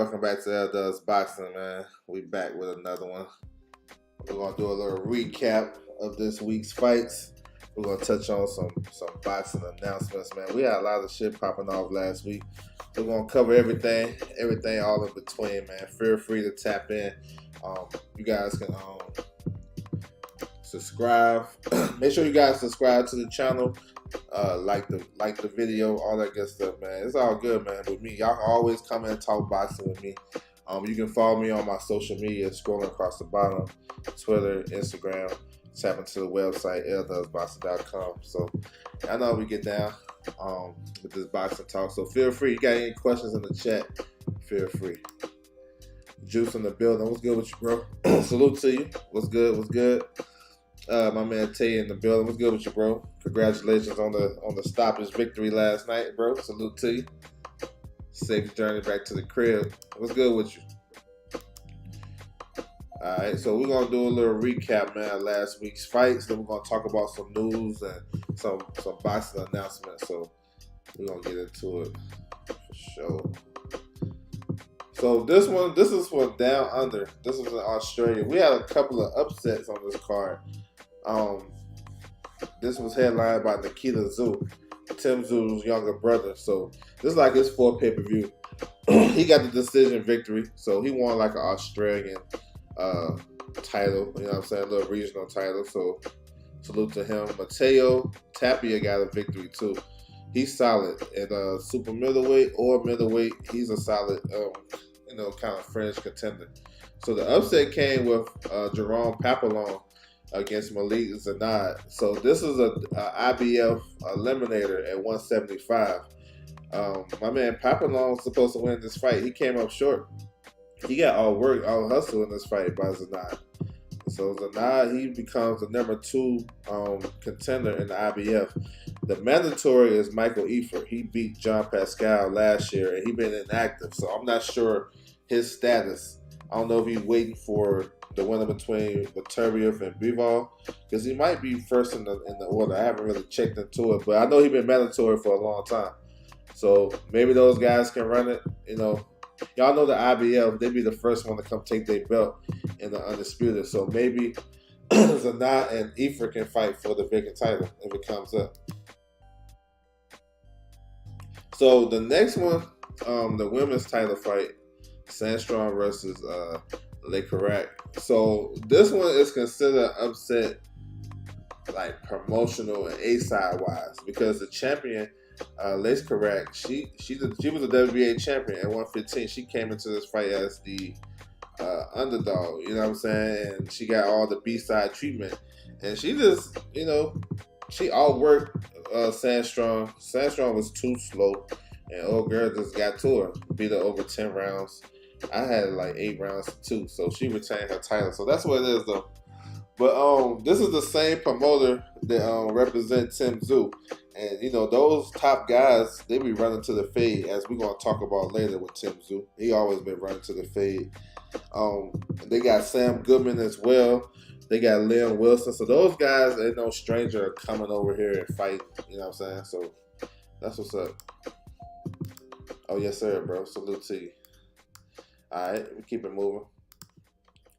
welcome back to L Does Boxing, man. We back with another one. We're gonna do a little recap of this week's fights. We're gonna touch on some boxing announcements, man. We had a lot of shit popping off last week. We're gonna cover everything all in between, man. Feel free to tap in. You guys can subscribe. Make sure you guys subscribe to the channel. Like the video, all that good stuff, man. It's all good, man. With me, y'all can always come and talk boxing with me. You can follow me on my social media, scrolling across the bottom, Twitter, Instagram. Tap into the website, ldosboxing.com. So I know we get down with this boxing talk. So feel free. You got any questions in the chat? Feel free. Juice in the building. What's good with you, bro? Salute to you. What's good? What's good? My man Tay in the building. What's good with you, bro? Congratulations on the stoppage victory last night, bro. Salute to you. Safe journey back to the crib. What's good with you? Alright, so we're gonna do a little recap, man, of last week's fights. Then we're gonna talk about some news and some boxing announcements. So we're gonna get into it for sure. So this is for Down Under. This is in Australia. We had a couple of upsets on this card. This was headlined by Nikita Tszyu, Tim Tszyu's younger brother. So this is like his fourth pay-per-view. He got the decision victory. So he won like an Australian title, you know what I'm saying, a little regional title. So salute to him. Mateo Tapia got a victory too. He's solid at super middleweight or middleweight. He's a solid, kind of fringe contender. So the upset came with Jerome Papillon against Malik Zanad. So this is a IBF eliminator at 175. My man Papillon was supposed to win this fight. He came up short. He got all work, all hustle in this fight by Zanad. So Zanad, he becomes the number 2 contender in the IBF. The mandatory is Michael Eafer. He beat John Pascal last year, and he been inactive. So I'm not sure his status. I don't know if he's waiting for the winner between Beterbiev and Bivol, because he might be first in the order. I haven't really checked into it, but I know he's been mandatory for a long time. So maybe those guys can run it. Y'all know the IBF, they be the first one to come take their belt in the Undisputed. So maybe Zanad and Eafer can fight for the vacant title if it comes up. So the next one, the women's title fight, Sandstrom versus Le Carac. So this one is considered upset, like promotional and A-side wise, because the champion, Lace Carac, she was a WBA champion at 115. She came into this fight as the underdog, you know what I'm saying? And she got all the B-side treatment. And she just, she outworked Sandstrom. Sandstrom was too slow, and old girl just got to her, beat her over 10 rounds. I had like 8 rounds to 2, so she retained her title. So that's what it is, though. But this is the same promoter that represent Tim Tszyu. And, those top guys, they be running to the fade, as we're going to talk about later with Tim Tszyu. He always been running to the fade. They got Sam Goodman as well. They got Liam Wilson. So those guys, ain't no stranger coming over here and fight. You know what I'm saying? So that's what's up. Oh, yes, sir, bro. Salute to you. All right, we keep it moving.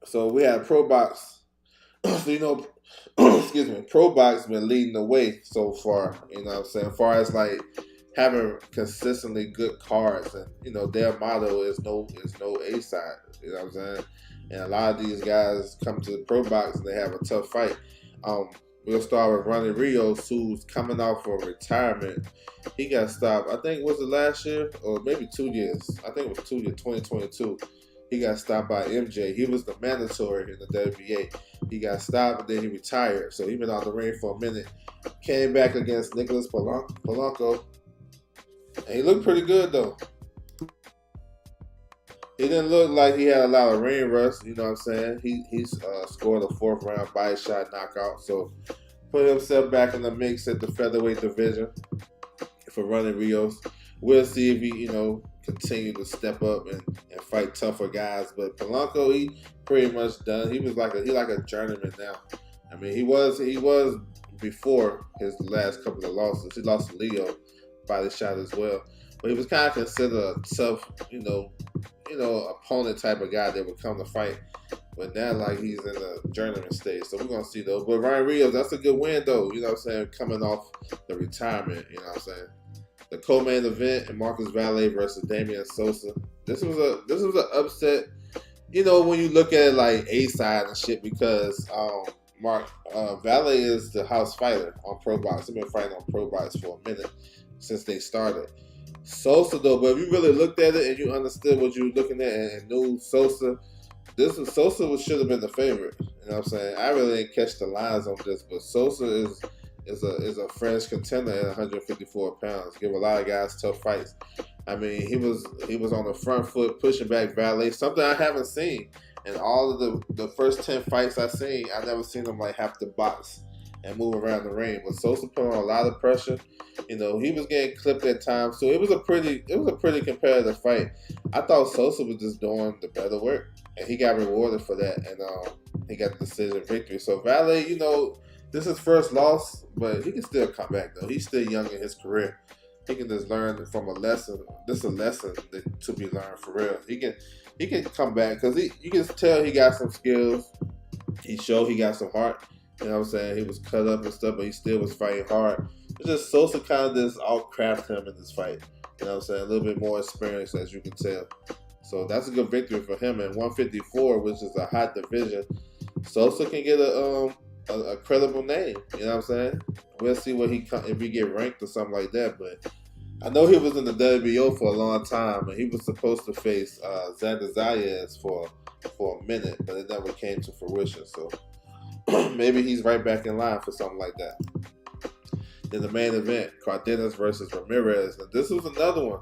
So we have Pro Box. So, excuse me, Pro Box been leading the way so far, you know what I'm saying, as far as like having consistently good cards, and their motto is no A-side, you know what I'm saying, and a lot of these guys come to the Pro Box and they have a tough fight. We'll start with Ronnie Rios, who's coming off for retirement. He got stopped, I think, was it last year or maybe 2 years? I think it was 2 years, 2022. He got stopped by MJ. He was the mandatory in the WBA. He got stopped and then he retired. So he been out the ring for a minute. Came back against Nicholas Polanco. And he looked pretty good, though. He didn't look like he had a lot of ring rust, you know what I'm saying? He scored a 4th round body shot knockout. So put himself back in the mix at the featherweight division for Ronnie Rios. We'll see if he, continue to step up and fight tougher guys. But Polanco, he pretty much done. He was like a journeyman now. I mean, he was before his last couple of losses. He lost to Leo, body shot as well. But he was kind of considered a tough, opponent type of guy that would come to fight. But now, like, he's in the journeyman stage. So we're going to see, though. But Ryan Rios, that's a good win, though. You know what I'm saying? Coming off the retirement, you know what I'm saying? The co-main event, and Marcus Valle versus Damian Sosa. This was an upset. You know, when you look at it like A-side and shit, because Valle is the house fighter on Pro Box. He's been fighting on Pro Box for a minute since they started. Sosa, though, but if you really looked at it and you understood what you were looking at and knew Sosa, Sosa should have been the favorite. You know what I'm saying? I really didn't catch the lines on this, but Sosa is a French contender at 154 pounds. Give a lot of guys tough fights. I mean, he was on the front foot pushing back Valle, something I haven't seen. In all of the first 10 fights I've seen, I never seen him like have to box and move around the ring. But Sosa put on a lot of pressure. You know, he was getting clipped at times, so it was a pretty competitive fight. I thought Sosa was just doing the better work, and he got rewarded for that, and he got the decision victory. So Valle, you know, this is his first loss, but he can still come back though. He's still young in his career. He can just learn from a lesson. This is a lesson to be learned for real. He can come back because you can tell he got some skills. He showed he got some heart. You know what I'm saying? He was cut up and stuff, but he still was fighting hard. It's just Sosa kind of just outcrafted him in this fight. You know what I'm saying? A little bit more experience, as you can tell. So that's a good victory for him. In 154, which is a hot division, Sosa can get a credible name. You know what I'm saying? We'll see if he get ranked or something like that. But I know he was in the WBO for a long time, and he was supposed to face Xander Zayas for a minute, but it never came to fruition. So maybe he's right back in line for something like that. Then the main event, Cardenas versus Ramirez. And this was another one.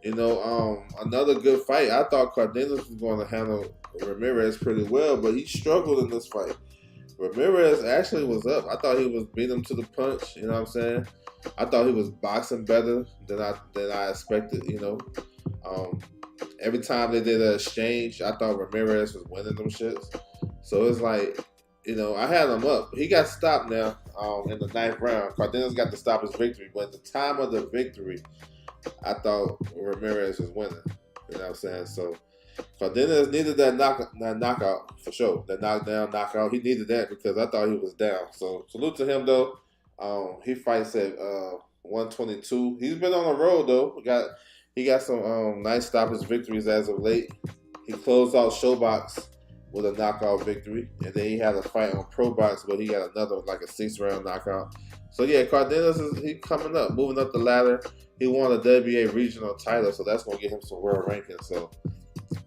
You know, another good fight. I thought Cardenas was going to handle Ramirez pretty well, but he struggled in this fight. Ramirez actually was up. I thought he was beating him to the punch. You know what I'm saying? I thought he was boxing better than I expected. You know, every time they did an exchange, I thought Ramirez was winning them shits. So it's like, you know, I had him up. He got stopped now in the 9th round. Cardenas got to stop his victory, but at the time of the victory, I thought Ramirez was winning. You know what I'm saying? So Cardenas needed that knockout for sure. That knockdown, knockout. He needed that because I thought he was down. So salute to him though. He fights at 122. He's been on the road though. He got some nice stoppage victories as of late. He closed out Showbox with a knockout victory, and then he had a fight on Pro Box, but he got another like a 6th-round knockout. So yeah, Cardenas he coming up, moving up the ladder. He won a WBA regional title, so that's gonna get him some world rankings. So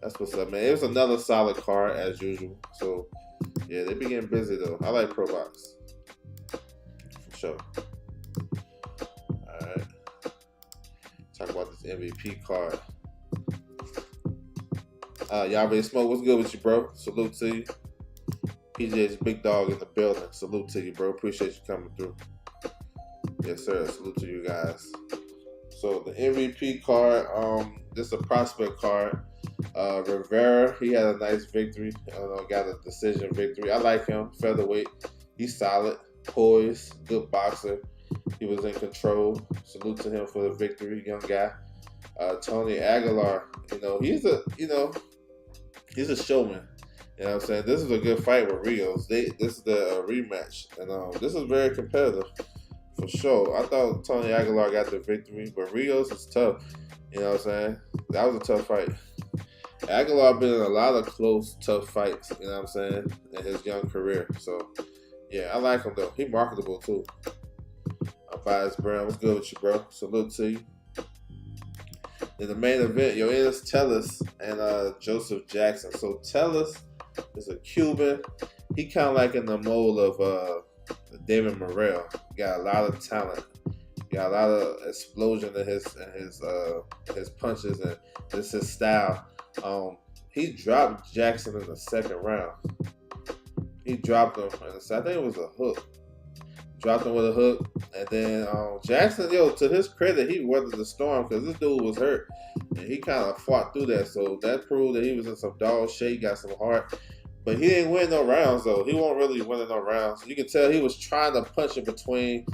that's what's up, man. It was another solid card as usual. So yeah, they be getting busy though. I like Pro Box for sure. All right, talk about this MVP card. Y'all ready to smoke? What's good with you, bro? Salute to you. PJ's big dog in the building. Salute to you, bro. Appreciate you coming through. Yes, sir. Salute to you guys. So the MVP card, this is a prospect card. Rivera, he had a nice victory. Got a decision victory. I like him. Featherweight. He's solid. Poised. Good boxer. He was in control. Salute to him for the victory. Young guy. Tony Aguilar, he's a showman. You know what I'm saying? This is a good fight with Rios. This is the rematch. And this is very competitive for sure. I thought Tony Aguilar got the victory, but Rios is tough. You know what I'm saying? That was a tough fight. Aguilar been in a lot of close, tough fights, you know what I'm saying, in his young career. So, yeah, I like him, though. He marketable, too. Bias Brown, what's good with you, bro? Salute to you. In the main event, Yoenis Tellez and Joseph Jackson. So Tellez is a Cuban. He kind of like in the mold of David Morrell. Got a lot of talent. Got a lot of explosion in his punches, and this is his style. He dropped Jackson in the 2nd round. He dropped him, I think it was a hook. Dropped him with a hook, and then Jackson, to his credit, he weathered the storm because this dude was hurt, and he kind of fought through that. So that proved that he was in some dog shit, got some heart, but he didn't win no rounds though. He won't really win no rounds. You can tell he was trying to punch in between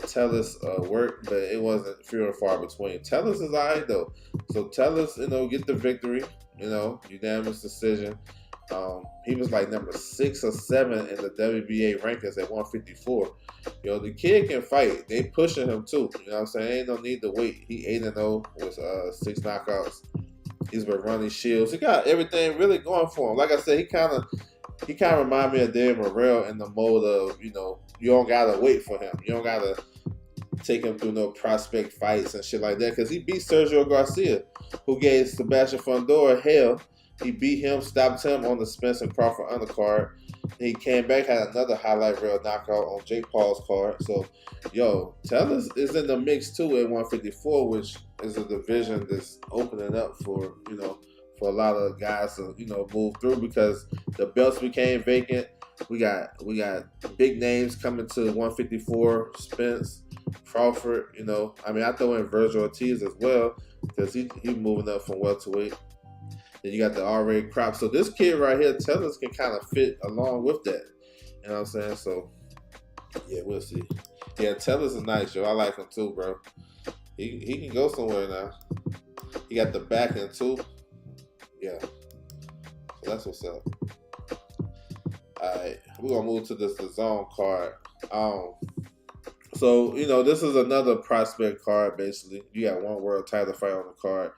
Tellez work, but it wasn't few and far between. Tellez is alright though. So Tellez, get the victory. unanimous decision. He was like number 6 or 7 in the WBA rankings at 154. The kid can fight. They pushing him too. You know what I'm saying? Ain't no need to wait. He 8-0 with 6 knockouts. He's been running shields. He got everything really going for him. Like I said, he kind of remind me of David Morrell in the mode of, you don't gotta wait for him. You don't gotta take him through no prospect fights and shit like that, because he beat Sergio Garcia, who gave Sebastian Fundora hell. He beat him, stopped him on the Spencer Crawford undercard. He came back, had another highlight reel knockout on Jake Paul's card. So, Tellez is in the mix too at 154, which is a division that's opening up for a lot of guys to move through, because the belts became vacant. We got big names coming to 154. Spence, Crawford. I throw in Virgil Ortiz as well, because he's moving up from welterweight. Then you got the already crop. So this kid right here, Tellez, can kind of fit along with that. You know what I'm saying? So, yeah, we'll see. Yeah, Tellez is nice, yo. I like him too, bro. He can go somewhere now. He got the backing too. Yeah. So that's what's up. Alright, we're going to move to the zone card. So, this is another prospect card, basically. You got one world title fight on the card.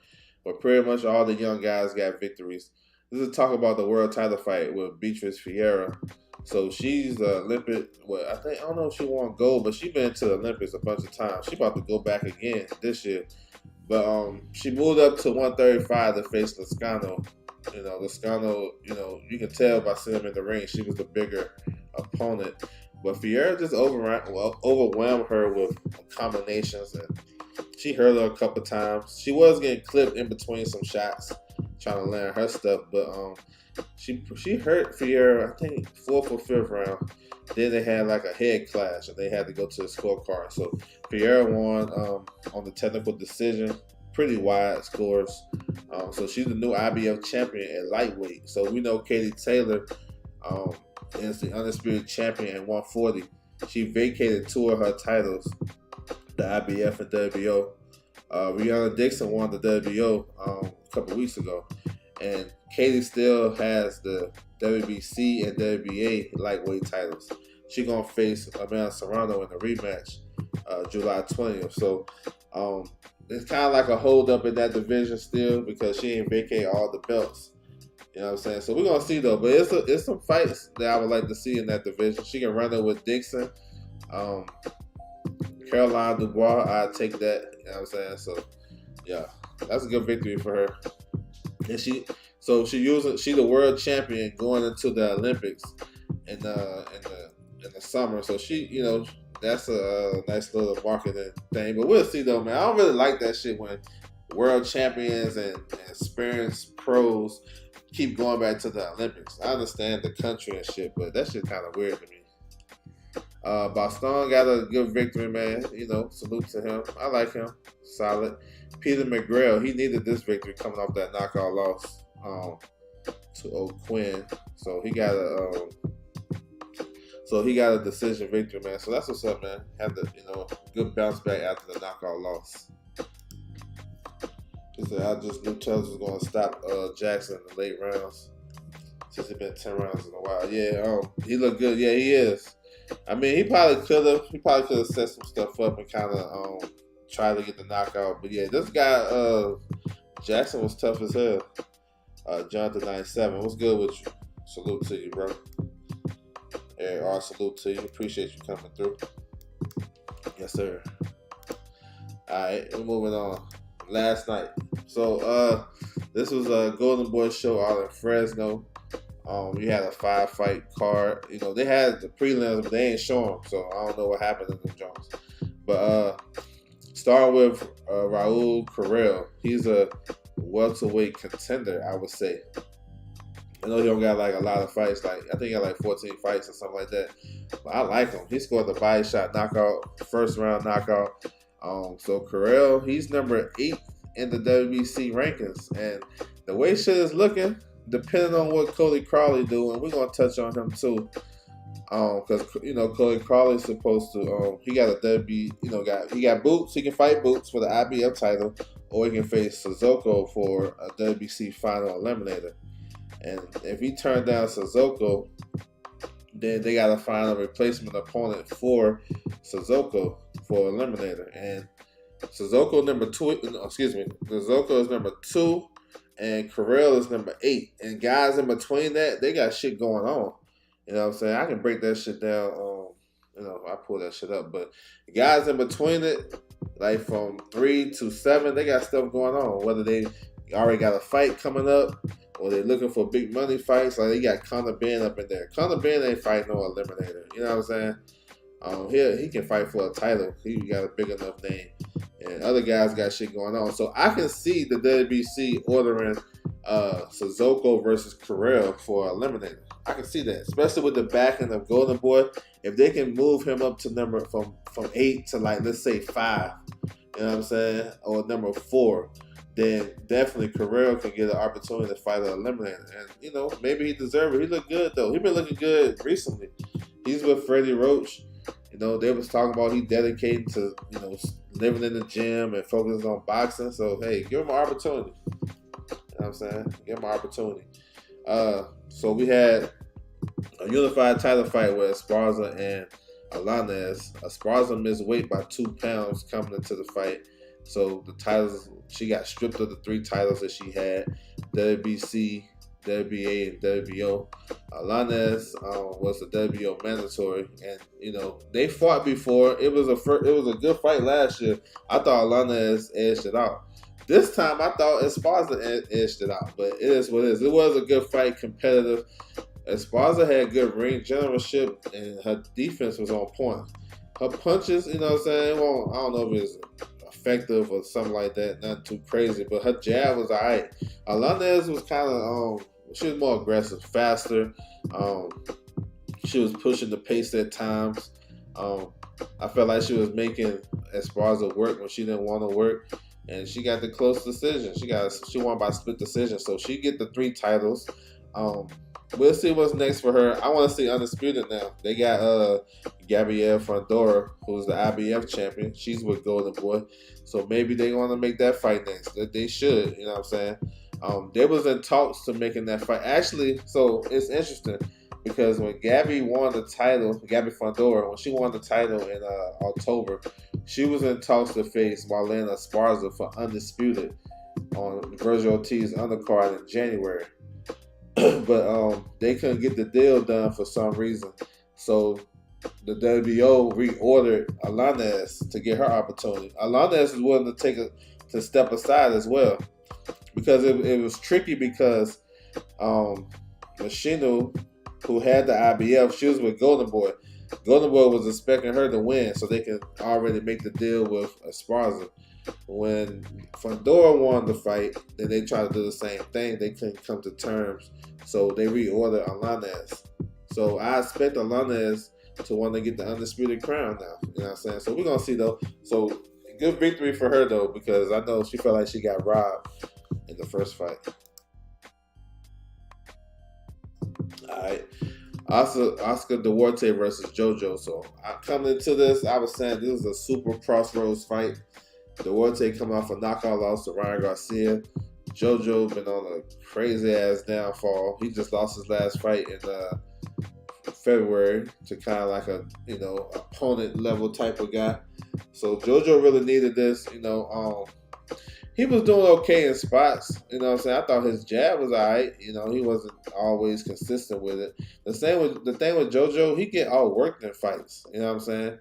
But pretty much all the young guys got victories. This is talk about the world title fight with Beatriz Figueira. So she's Olympic. Well, I don't know if she won gold, but she's been to the Olympics a bunch of times. She about to go back again this year. But she moved up to 135 to face Lezcano. Lezcano, you can tell by seeing him in the ring, she was the bigger opponent. But Figueira just overwhelmed her with combinations, and she hurt her a couple times. She was getting clipped in between some shots, trying to learn her stuff. But she hurt Figueira, I think, 4th or 5th round. Then they had like a head clash, and they had to go to the scorecard. So Figueira won on the technical decision, pretty wide scores. So she's the new IBF champion at lightweight. So we know Katie Taylor is the undisputed champion at 140. She vacated 2 of her titles, the IBF and WBO. Rihanna Dixon won the WBO a couple weeks ago. And Katie still has the WBC and WBA lightweight titles. She's going to face Amanda Serrano in the rematch July 20th. So it's kind of like a hold up in that division still, because she ain't vacate all the belts. You know what I'm saying? So we're going to see, though. But it's some fights that I would like to see in that division. She can run it with Dixon. Caroline Dubois, I'd take that. You know what I'm saying? So, yeah, that's a good victory for her. And she's the world champion going into the Olympics in the summer. So she, that's a nice little marketing thing. But we'll see, though, man. I don't really like that shit when world champions and experienced pros keep going back to the Olympics. I understand the country and shit, but that shit kind of weird to me. Boston got a good victory, man. Salute to him. I like him. Solid. Peter McGrail, he needed this victory coming off that knockout loss to O'Quinn. So he got a decision victory, man. So that's what's up, man. Had the good bounce back after the knockout loss. He said, I just knew Tellez was going to stop Jackson in the late rounds, since it's been 10 rounds in a while. Yeah, he looked good. Yeah, he is. I mean, he probably could have set some stuff up and kind of try to get the knockout. But yeah, this guy Jackson was tough as hell. Jonathan 97, what's good with you? Salute to you, bro. AR, salute to you. Appreciate you coming through. Yes, sir. All right, we're moving on. Last night, so this was a Golden Boy show out in Fresno. You had a 5-fight card. They had the prelims, but they ain't show them, so I don't know what happened to them Jones. But start with Raul Carrell. He's a welterweight contender, I would say. I know he don't got like a lot of fights. Like, I think he got like 14 fights or something like that. But I like him. He scored the body shot knockout, first round knockout. So Carrell, he's number 8 in the WBC rankings, and the way shit is looking, depending on what Cody Crowley do, and we're gonna touch on him too, because Cody Crowley's supposed to, he got a he got boots, he can fight boots for the IBF title, or he can face Sissoko for a WBC final eliminator. And if he turned down Sissoko, then they got to find a replacement opponent for Sissoko for eliminator. And Sissoko is number 2, and Carell is number 8. And guys in between that, they got shit going on. You know what I'm saying? I can break that shit down. I pull that shit up. But guys in between it, like from 3 to 7, they got stuff going on. Whether they already got a fight coming up, or they looking for big money fights. Like they got Conor Benn up in there. Conor Benn ain't fighting no eliminator. You know what I'm saying? He can fight for a title. He got a big enough name. And other guys got shit going on. So I can see the WBC ordering Sissoko versus Carell for eliminator. I can see that, especially with the backing of Golden Boy. If they can move him up to number from 8 to, like, let's say 5, you know what I'm saying, or number 4, then definitely Carell can get an opportunity to fight an eliminator. And, maybe he deserves it. He looked good, though. He been looking good recently. He's with Freddie Roach. They was talking about he dedicated to, living in the gym and focusing on boxing. So, hey, give him an opportunity. You know what I'm saying? Give him an opportunity. So we had a unified title fight with Esparza and Alanes. Esparza missed weight by 2 pounds coming into the fight. So the titles, she got stripped of the 3 titles that she had: WBC, WBA, and WBO. Alanes was the WBO mandatory, and they fought before. It was a good fight last year. I thought Alanes edged it out. This time I thought Esparza edged it out, but it is what it is. It was a good fight, competitive. Esparza had good ring generalship, and her defense was on point. Her punches, you know what I'm saying? Well, I don't know if it's effective or something like that, not too crazy, but her jab was alright. Alanes was kind of, she was more aggressive, faster. She was pushing the pace at times. I felt like she was making Esparza work when she didn't want to work. And she got the close decision. She won by split decision. So she get the 3 titles. We'll see what's next for her. I want to see Undisputed now. They got Gabrielle Fundora, who's the IBF champion. She's with Golden Boy. So maybe they want to make that fight next. They should, you know what I'm saying? They was in talks to making that fight. Actually, so it's interesting because when Gabby won the title, Gabby Fundora, when she won the title in October, she was in talks to face Marlena Esparza for Undisputed on Virgil Ortiz's undercard in January. But they couldn't get the deal done for some reason. So the WBO reordered Alanes to get her opportunity. Alanes is willing to step aside as well. Because it was tricky because Machino, who had the IBF, she was with Golden Boy. Golden Boy was expecting her to win so they can already make the deal with Esparza. When Fundora won the fight, then they tried to do the same thing. They couldn't come to terms, so they reordered Alanes. So I expect Alanes to want to get the undisputed crown now. You know what I'm saying? So we're going to see, though. So good victory for her, though, because I know she felt like she got robbed in the first fight. All right. Oscar Duarte versus JoJo. So coming into this, I was saying this is a super crossroads fight. Duarte coming off a knockout loss to Ryan Garcia. JoJo been on a crazy ass downfall. He just lost his last fight in February to kind of like a opponent level type of guy. So JoJo really needed this. He was doing okay in spots. You know what I'm saying? I thought his jab was alright. He wasn't always consistent with it. The thing with JoJo, he get outworked in fights. You know what I'm saying?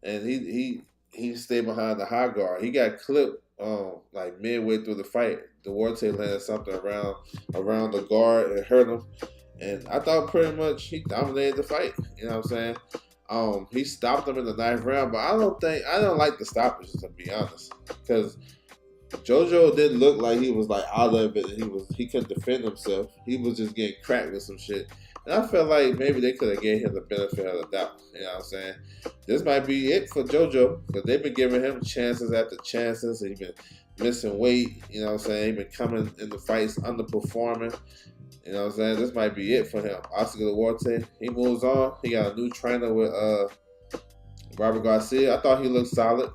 And he stayed behind the high guard. He got clipped like midway through the fight. Duarte landed something around the guard and hurt him. And I thought pretty much he dominated the fight. You know what I'm saying? He stopped him in the 9th round, but I don't like the stoppages, to be honest, because JoJo didn't look like he was like out of it. He couldn't defend himself. He was just getting cracked with some shit. And I felt like maybe they could have gave him the benefit of the doubt. You know what I'm saying? This might be it for JoJo, because they've been giving him chances after chances. He's been missing weight. You know what I'm saying? He's been coming in the fights underperforming. You know what I'm saying? This might be it for him. Oscar Duarte, he moves on. He got a new trainer with Robert Garcia. I thought he looked solid.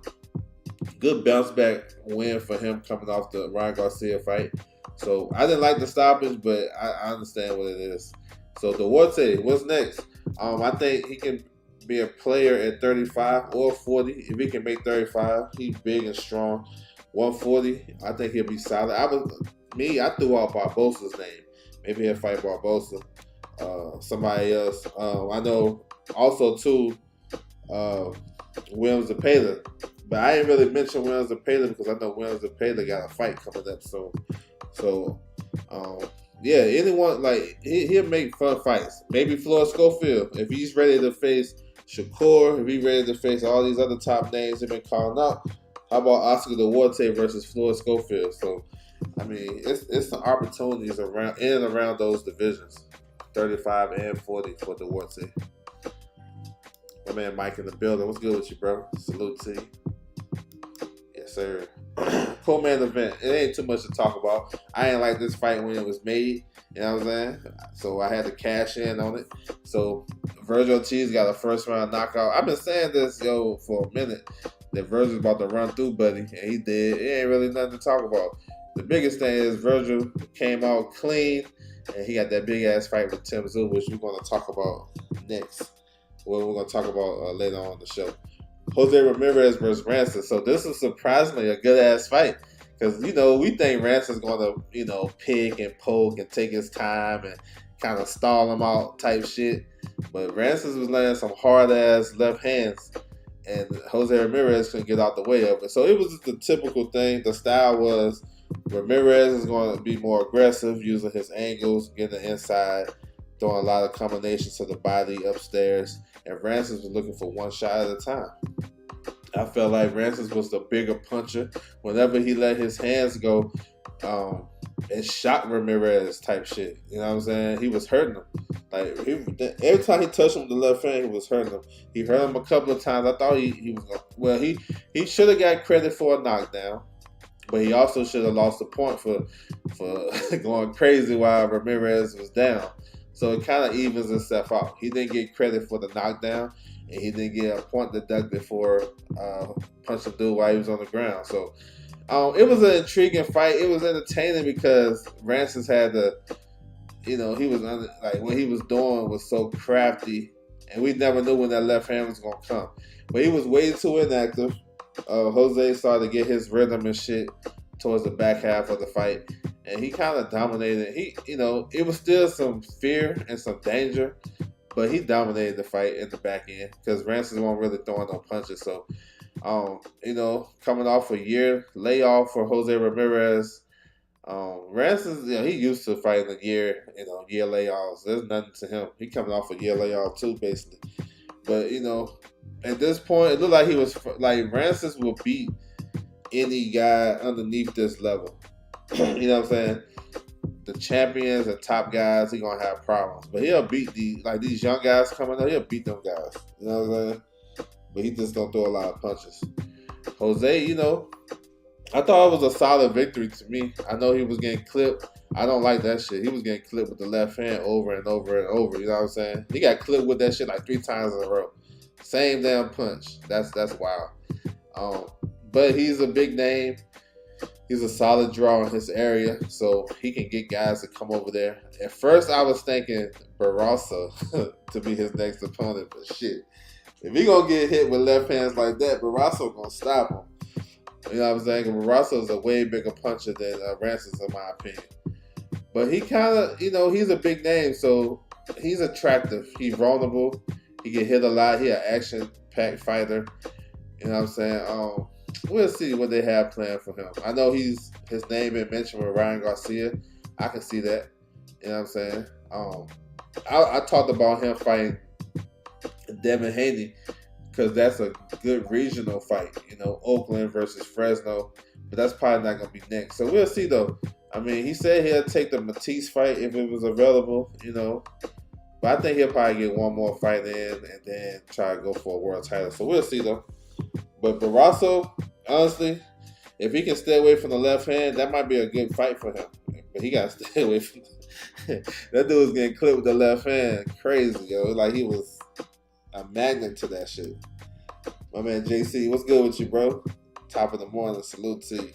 good bounce back win for him coming off the Ryan Garcia fight. So I didn't like the stoppage, but I understand what it is. So Duarte, what's next? I think he can be a player at 35 or 40. If he can make 35, he's big and strong. 140, I think he'll be solid. I threw out Barbosa's name. Maybe he'll fight Barbosa. Somebody else. I know also too. Williams Zepeda. But I didn't really mention Williams Zepeda because I know Williams Zepeda got a fight coming up soon. So, yeah, anyone, like, he'll make fun fights. Maybe Floyd Schofield, if he's ready to face Shakur, if he's ready to face all these other top names they've been calling out, how about Oscar Duarte versus Floyd Schofield? So, I mean, it's some opportunities around in and around those divisions, 35 and 40 for Duarte. My man Mike in the building. What's good with you, bro? Salute to you. Yes, sir. Co-main event. It ain't too much to talk about. I ain't like this fight when it was made. You know what I'm saying? So I had to cash in on it. So Vergil Ortiz got a first round knockout. I've been saying this, for a minute, that Vergil's about to run through Buddy, and he did. It ain't really nothing to talk about. The biggest thing is Vergil came out clean, and he got that big ass fight with Tim Tszyu, which we're going to talk about next. What we're going to talk about later on the show. Jose Ramirez versus Rancis. So this is surprisingly a good-ass fight. Because, we think Rancis is going to, pick and poke and take his time and kind of stall him out type shit. But Rancis was laying some hard-ass left hands. And Jose Ramirez couldn't get out the way of it. So it was just the typical thing. The style was Ramirez is going to be more aggressive, using his angles, getting the inside, throwing a lot of combinations to the body upstairs. And Rancis was looking for one shot at a time. I felt like Rancis was the bigger puncher. Whenever he let his hands go, it shocked Ramirez type shit. You know what I'm saying? He was hurting him. Like every time he touched him with the left hand, he was hurting him. He hurt him a couple of times. I thought he was going. Well, he should have got credit for a knockdown, but he also should have lost a point for going crazy while Ramirez was down. So it kind of evens itself out. He didn't get credit for the knockdown, and he didn't get a point deducted for punching dude while he was on the ground. So it was an intriguing fight. It was entertaining because Rancis had he was what he was doing was so crafty, and we never knew when that left hand was gonna come. But he was way too inactive. Jose started to get his rhythm and shit towards the back half of the fight. And he kind of dominated. It was still some fear and some danger, but he dominated the fight in the back end because Rancis wasn't really throwing no punches. So, coming off a year layoff for Jose Ramirez, Rancis, he used to fighting a year layoffs. There's nothing to him. He coming off a year layoff too, basically. But at this point, it looked like he was Rancis will beat any guy underneath this level. You know what I'm saying? The champions and top guys, he's gonna have problems. But he'll beat these young guys coming up, he'll beat them guys. You know what I'm saying? But he just don't throw a lot of punches. Jose, I thought it was a solid victory to me. I know he was getting clipped. I don't like that shit. He was getting clipped with the left hand over and over and over. You know what I'm saying? He got clipped with that shit like 3 times in a row. Same damn punch. That's wild. But he's a big name. He's a solid draw in his area, so he can get guys to come over there. At first, I was thinking Barroso to be his next opponent, but shit. If he gonna get hit with left hands like that, Barroso gonna stop him. You know what I'm saying? Barroso is a way bigger puncher than Rancis, in my opinion. But he kind of, he's a big name, so he's attractive. He's vulnerable. He get hit a lot. He's an action-packed fighter. You know what I'm saying? We'll see what they have planned for him. I know his name been mentioned with Ryan Garcia. I can see that. You know what I'm saying? I talked about him fighting Devin Haney because that's a good regional fight. Oakland versus Fresno. But that's probably not going to be next. So we'll see, though. I mean, he said he'll take the Matisse fight if it was available, But I think he'll probably get one more fight in and then try to go for a world title. So we'll see, though. But Barroso, honestly, if he can stay away from the left hand, that might be a good fight for him. But he got to stay away from that dude was getting clipped with the left hand. Crazy, yo. Like he was a magnet to that shit. My man JC, what's good with you, bro? top of the morning. Salute to you.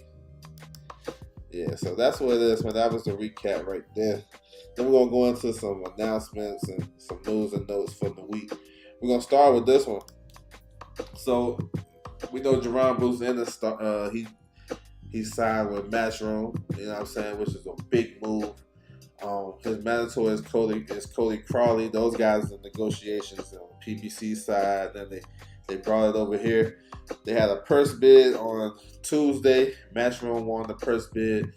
Yeah, so that's what it is, man. That was the recap right there. Then we're gonna go into some announcements and some news and notes for the week. We're gonna start with this one. So we know Jerron Bruce Ennis, he signed with Matchroom, you know what I'm saying, which is a big move. His manager is Cody Crawley. Those guys in negotiations on the PBC side. Then they brought it over here. They had a purse bid on Tuesday. Matchroom won the purse bid,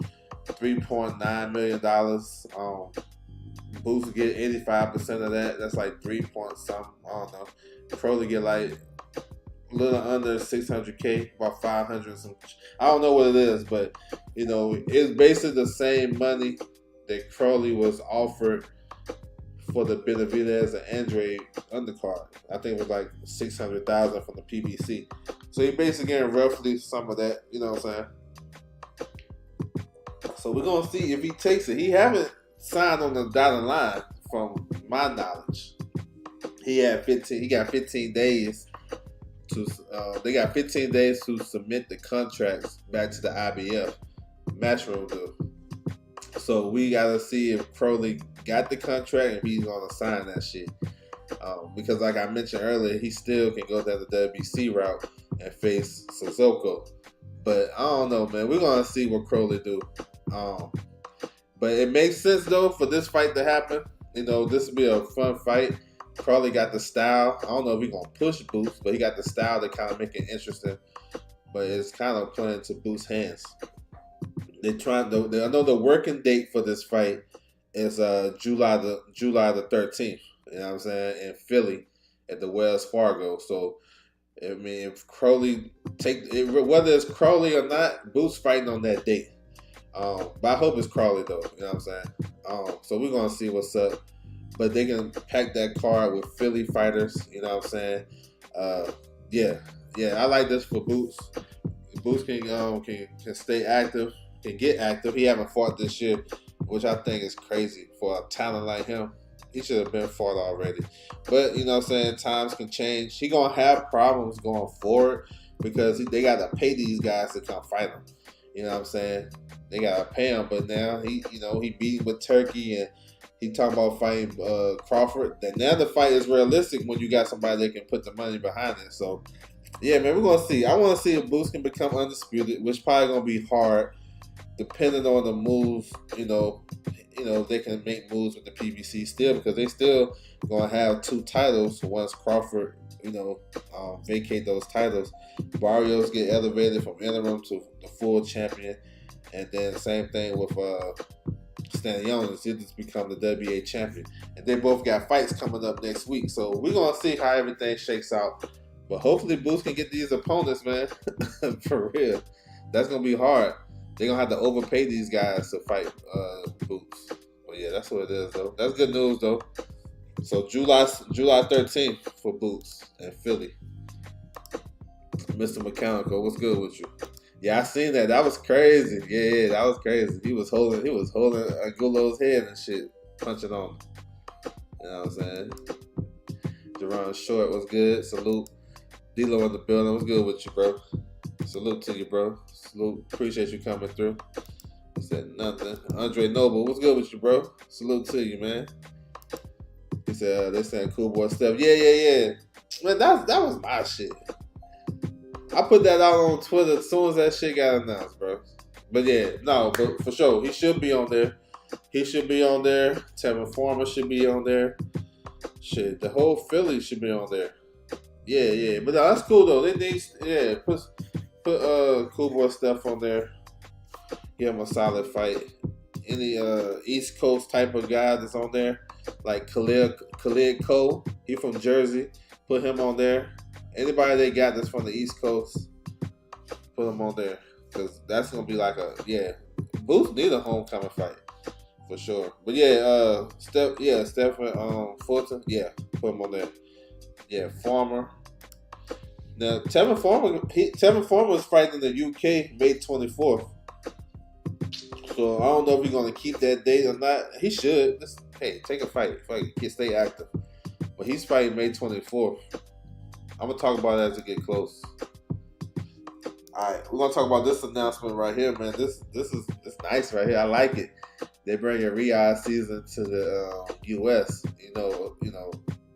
$3.9 million. Boots get 85% of that. That's like 3 point something. I don't know. Crowley get like a little under 600K, about 500 some. I don't know what it is, but you know, it's basically the same money that Crowley was offered for the Benavidez and Andre undercard. I think it was like $600,000 from the PBC. So he basically getting roughly some of that. You know what I'm saying? So we're gonna see if he takes it. He haven't signed on the dotted line, from my knowledge. He got 15 days to. They got 15 days to submit the contracts back to the IBF. Matchroom do. So we gotta see if Crowley got the contract and he's gonna sign that shit. Because like I mentioned earlier, he still can go down the WBC route and face Sissoko. But I don't know, man. We're gonna see what Crowley do. But it makes sense though for this fight to happen. You know, this will be a fun fight. Crowley got the style. I don't know if he's gonna push Boots, but he got the style to kind of make it interesting. But it's kind of playing to Boots' hands. I know the working date for this fight is July the 13th. You know what I'm saying, in Philly at the Wells Fargo. So I mean, if Crowley whether it's Crowley or not, Boots fighting on that date. But I hope it's Crowley though. You know what I'm saying. So we're gonna see what's up. But they can pack that card with Philly fighters. You know what I'm saying. Yeah. I like this for Boots. Boots can stay active. Can get active. He haven't fought this year, which I think is crazy for a talent like him. He should have been fought already. But, you know what I'm saying, times can change. He going to have problems going forward because they got to pay these guys to come fight him. You know what I'm saying? They got to pay him. But now, he beat with Turkey and he talking about fighting Crawford. Then now the fight is realistic when you got somebody that can put the money behind it. So, yeah, man, we're going to see. I want to see if Boots can become undisputed, which probably going to be hard. Depending on the moves, you know, they can make moves with the PBC still because they still gonna have 2 titles once Crawford, vacate those titles. Barrios get elevated from interim to the full champion, and then same thing with Stanionis. He just become the WA champion, and they both got fights coming up next week. So we're gonna see how everything shakes out. But hopefully, Boots can get these opponents, man. For real, that's gonna be hard. They're going to have to overpay these guys to fight Boots. But yeah, that's what it is, though. That's good news, though. So July 13th for Boots in Philly. Mr. Mechanical, what's good with you? Yeah, I seen that. That was crazy. Yeah, that was crazy. He was holding Angulo's head and shit, punching on him. You know what I'm saying? Jerron Short was good. Salute. D-Lo in the building. What's good with you, bro? Salute to you, bro. Salute. Appreciate you coming through. He said nothing. Andre Noble, what's good with you, bro? Salute to you, man. He said they're saying cool boy stuff. Yeah. Man, that was my shit. I put that out on Twitter as soon as that shit got announced, bro. But yeah, no, but for sure, he should be on there. Tevin Farmer should be on there. Shit, the whole Philly should be on there. Yeah. But no, that's cool though. Put cool boy stuff on there. Give him a solid fight. Any East Coast type of guy that's on there, like Khalid Cole, he from Jersey. Put him on there. Anybody they got that's from the East Coast, put him on there. Because that's going to be like Boots need a homecoming fight. For sure. But Stephen Fulton, put him on there. Yeah, Farmer. Now, Tevin Farmer is fighting in the UK May 24th. So I don't know if he's going to keep that date or not. He should. Take a fight. Stay active. But he's fighting May 24th. I'm going to talk about that as it get close. All right, we're gonna talk about this announcement right here, man. This is nice right here. I like it. They bring a Riyadh season to the U.S. You know,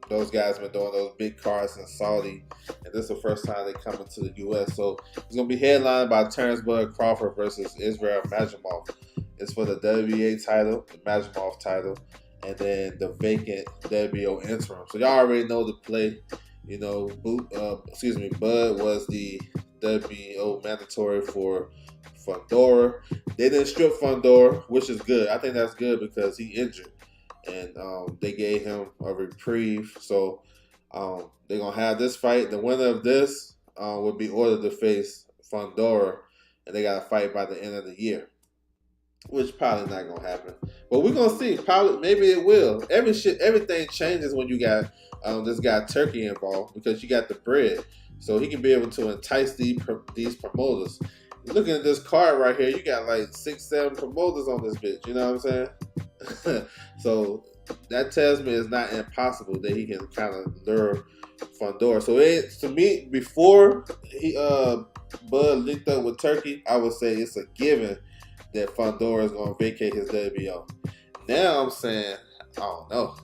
those guys been doing those big cards in Saudi, and this is the first time they come into the U.S. So it's gonna be headlined by Terrence Bud Crawford versus Israel Majumov. It's for the WBA title, the Majumov title, and then the vacant WBO interim. So y'all already know the play. You know, Bud was the WBO mandatory for Fundora. They didn't strip Fundora, which is good. I think that's good because he injured, and they gave him a reprieve. So they're gonna have this fight. The winner of this would be ordered to face Fundora, and they got to fight by the end of the year, which probably not gonna happen. But we're gonna see. Probably, maybe it will. Everything changes when you got this guy Turkey involved, because you got the bread, so he can be able to entice these promoters. Looking at this card right here, you got like 6-7 promoters on this bitch. You know what I'm saying? So that tells me it's not impossible that he can kind of lure Fundora. So to me, before Bud linked up with Turkey, I would say it's a given that Fundora is going to vacate his WBO. Now I'm saying, I don't know.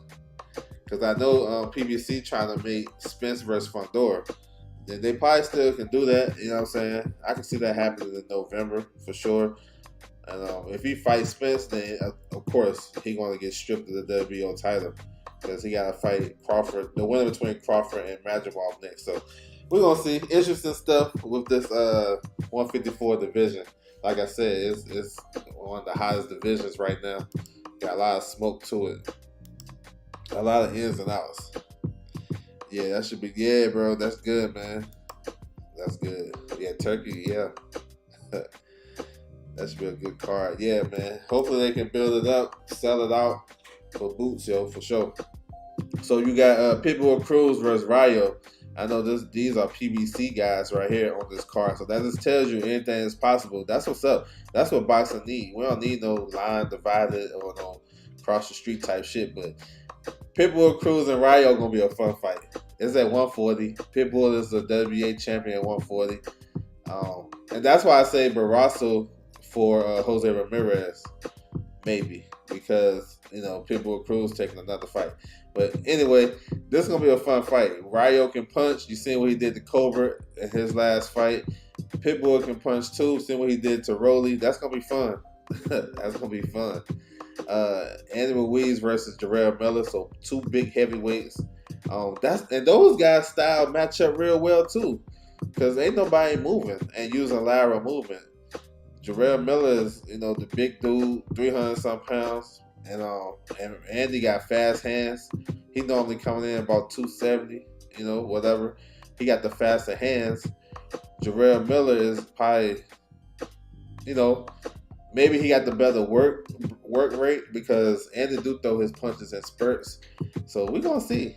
Because I know PBC trying to make Spence versus Fundora. They probably still can do that, you know what I'm saying? I can see that happening in November for sure. And if he fights Spence, then of course he's going to get stripped of the WBO title, because he got to fight Crawford, the winner between Crawford and Majumov next. So we're going to see interesting stuff with this 154 division. Like I said, it's one of the hottest divisions right now. Got a lot of smoke to it. A lot of ins and outs. Yeah, that should be, yeah, bro. That's good, man. That's good. Yeah, Turkey, yeah. That should be a good card. Yeah, man. Hopefully they can build it up, sell it out for boots, yo, for sure. So you got Pitbull Cruz versus Rayo. I know these are PBC guys right here on this card. So that just tells you anything is possible. That's what's up. That's what boxing need. We don't need no line divided or no cross the street type shit, but Pitbull Cruz and Rayo gonna be a fun fight. It's at 140. Pitbull is the WBA champion at 140. And that's why I say Barroso for Jose Ramirez, maybe, because Pitbull Cruz taking another fight. But anyway, this is gonna be a fun fight. Rayo can punch. You seen what he did to Cobra in his last fight. Pitbull can punch too. Seen what he did to Rolly. That's gonna be fun. That's gonna be fun. Andy Ruiz versus Jarrell Miller, so two big heavyweights. And those guys' style match up real well too, because ain't nobody moving and using lateral movement. Jarrell Miller is, the big dude, 300-some pounds, and Andy got fast hands. He normally coming in about 270, whatever. He got the faster hands. Jarrell Miller is probably, maybe he got the better work rate, because Andy do throw his punches in spurts. So we're going to see.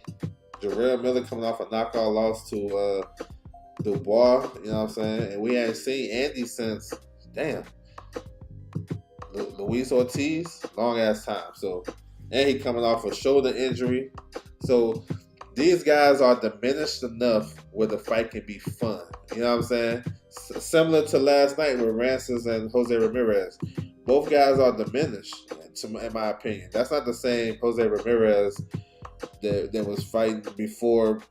Jarrell Miller coming off a knockout loss to Dubois, you know what I'm saying? And we ain't seen Andy since, Luis Ortiz, long ass time. So, and he coming off a shoulder injury. So these guys are diminished enough where the fight can be fun. You know what I'm saying? Similar to last night with Rances and Jose Ramirez. Both guys are diminished, in my opinion. That's not the same Jose Ramirez that was fighting before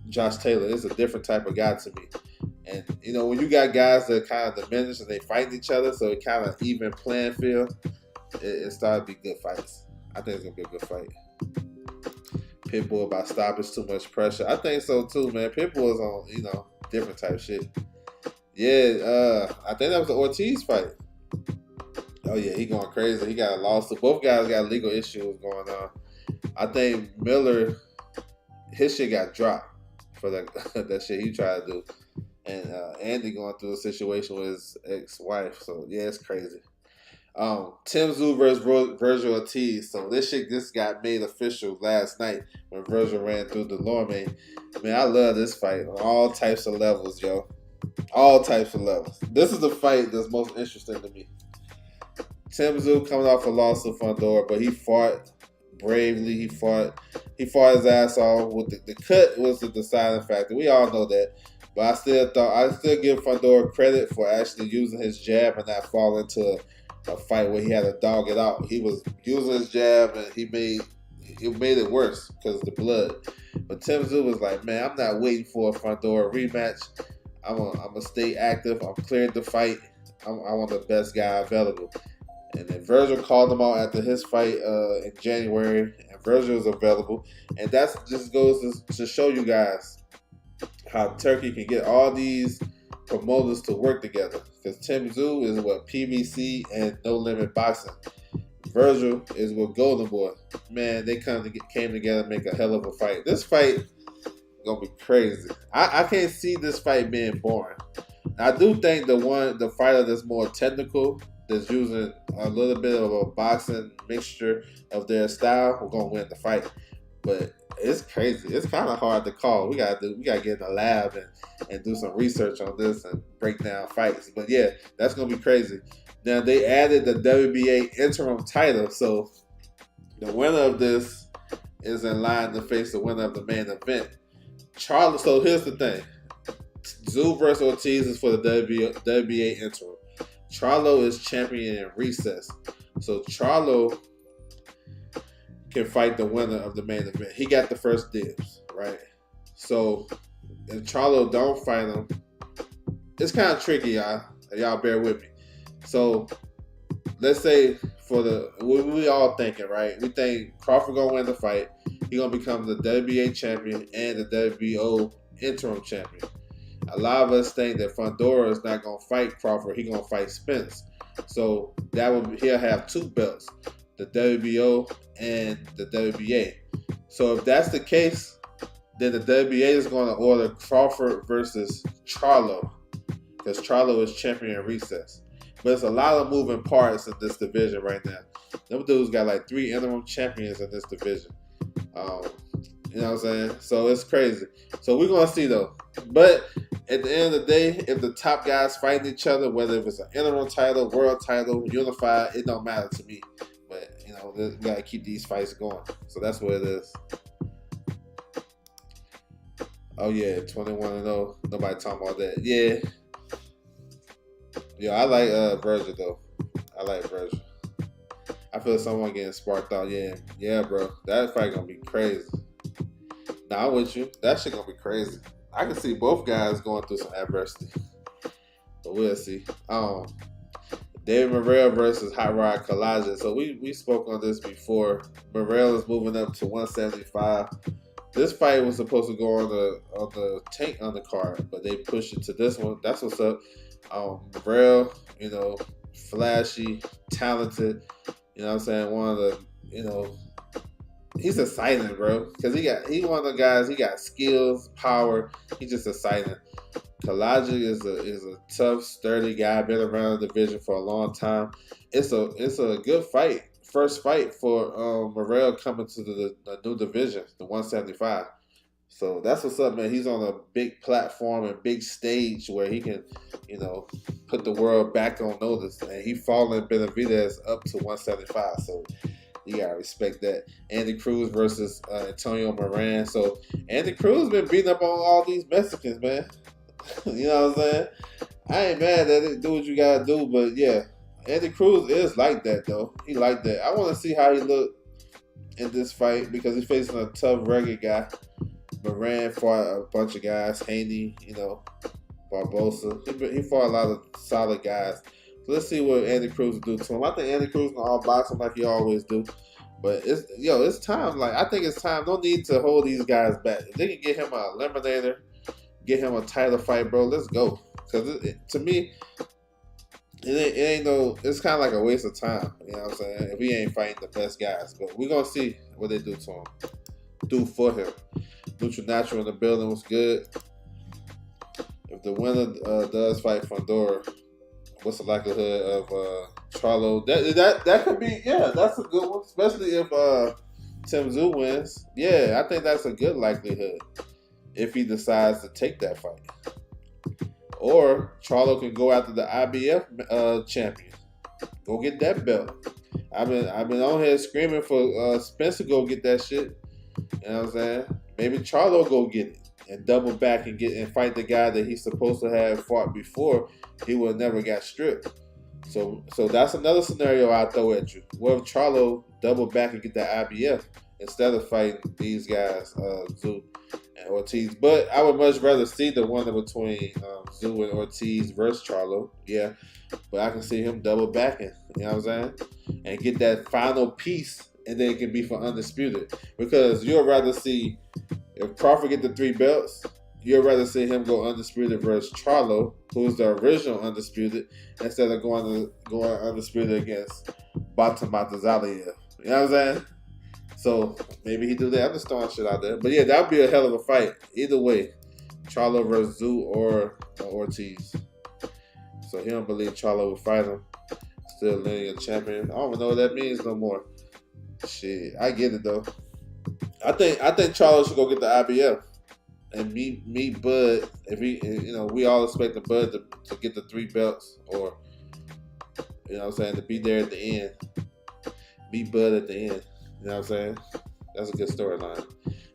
Josh Taylor. It's a different type of guy to me. And, when you got guys that kind of diminish and they fight each other, so it kind of even playing field, it started to be good fights. I think it's going to be a good fight. Pitbull by stoppage, too much pressure. I think so too, man. Pitbull is on, different type shit. Yeah, I think that was the Ortiz fight. Oh yeah, he going crazy. He got a lawsuit. Both guys got legal issues going on. I think Miller, his shit got dropped for that shit he tried to do. And Andy going through a situation with his ex-wife. So yeah, it's crazy. Tim Tszyu versus Virgil Ortiz. So this shit just got made official last night when Virgil ran through Delorme. Man, I love this fight on all types of levels, yo. All types of levels. This is the fight that's most interesting to me. Tim Tszyu coming off a loss to Fundora, but he fought bravely. He fought his ass off. With the cut was the deciding factor. We all know that. But I still give Fundora credit for actually using his jab and not falling into a fight where he had to dog it out. He was using his jab and it made it worse because of the blood. But Tim Tszyu was like, man, I'm not waiting for a Fundora rematch. I'm gonna stay active. I'm cleared the fight. I want the best guy available. And then Virgil called him out after his fight in January, and Virgil was available. And that just goes to show you guys how Turkey can get all these promoters to work together. Because Tim Tszyu is with PBC and No Limit Boxing. Virgil is with Golden Boy. Man, they came together and make a hell of a fight. This fight gonna be crazy. I can't see this fight being boring. I do think the fighter that's more technical, that's using a little bit of a boxing mixture of their style, we're gonna win the fight. But it's crazy. It's kind of hard to call. We gotta get in the lab and do some research on this and break down fights. But yeah, that's gonna be crazy. Now they added the WBA interim title, so the winner of this is in line to face the winner of the main event. So here's the thing. Tszyu versus Ortiz is for the WBA interim. Charlo is champion in recess. So Charlo can fight the winner of the main event. He got the first dibs, right? So if Charlo don't fight him, it's kind of tricky, y'all. Y'all bear with me. So let's say we all thinking, right? We think Crawford gonna win the fight. He gonna become the WBA champion and the WBO interim champion. A lot of us think that Fundora is not gonna fight Crawford. He gonna fight Spence. So he'll have two belts, the WBO and the WBA. So if that's the case, then the WBA is going to order Crawford versus Charlo, because Charlo is champion in recess. But it's a lot of moving parts in this division right now. Them dudes got like 3 interim champions in this division. You know what I'm saying? So it's crazy. So we're going to see though. But at the end of the day, if the top guys fighting each other, whether it's an interim title, world title, unified, it don't matter to me. But, you know, we got to keep these fights going. So that's what it is. Oh, yeah, 21-0. Nobody talking about that. Yeah. I like Virgil, though. I like Virgil. I feel someone getting sparked out. Yeah, bro. That fight going to be crazy. Nah, I'm with you. That shit going to be crazy. I can see both guys going through some adversity. But we'll see. David Morrell versus Hot Rod Kalaja. So we spoke on this before. Morrell is moving up to 175. This fight was supposed to go on the Tank undercard, but they pushed it to this one. That's what's up. Morrell, you know, flashy, talented. You know what I'm saying? One of the, you know, he's exciting, bro. Because he one of the guys, he got skills, power. He's just exciting. Kalaja is a tough, sturdy guy, been around the division for a long time. It's a good fight. First fight for Morrell coming to the new division, the 175. So that's what's up, man. He's on a big platform and big stage where he can, you know, put the world back on notice. And he following Benavidez up to 175. So you gotta respect that. Andy Cruz versus Antonio Moran. So Andy Cruz been beating up on all these Mexicans, man. You know what I'm saying? I ain't mad at it. Do what you gotta do, but yeah, Andy Cruz is like that though. He like that. I want to see how he look in this fight because he's facing a tough, rugged guy. Moran fought a bunch of guys. Haney, you know, Barbosa. He fought a lot of solid guys. So let's see what Andy Cruz will do to him. I think Andy Cruz gonna outbox him like he always do. But it's time. Like I think it's time. No need to hold these guys back. If they can get him a eliminator, get him a title fight, bro, let's go. Because to me, it ain't no. It's kind of like a waste of time. You know what I'm saying? If he ain't fighting the best guys, but we're gonna see what they do to him, do for him. Neutral Natural in the building was good. If the winner does fight Fundora, what's the likelihood of Charlo? That could be, yeah, that's a good one. Especially if Tim Tszyu wins. Yeah, I think that's a good likelihood if he decides to take that fight. Or Charlo can go after the IBF champion. Go get that belt. I've been on here screaming for Spence to go get that shit. You know what I'm saying? Maybe Charlo go get it. and double back and fight the guy that he's supposed to have fought before, he would have never got stripped. So that's another scenario I throw at you. What if Charlo double back and get the IBF instead of fighting these guys, Tszyu and Ortiz? But I would much rather see the one between Tszyu and Ortiz versus Charlo. Yeah, but I can see him double backing. You know what I'm saying? And get that final piece, and then it can be for undisputed. Because you'll rather see if Crawford get the 3 belts, you'd rather see him go undisputed versus Charlo, who's the original undisputed, instead of going undisputed against Batum Batazaliev. You know what I'm saying? So maybe he do that. I'm just throwing shit out there. But yeah, that would be a hell of a fight. Either way, Charlo versus Tszyu or Ortiz. So he don't believe Charlo will fight him. Still lineal champion. I don't even know what that means no more. Shit, I get it though. I think Charlo should go get the IBF. And meet Bud. If we all expect the Bud to get the 3 belts, or you know what I'm saying, to be there at the end. Meet Bud at the end. You know what I'm saying? That's a good storyline.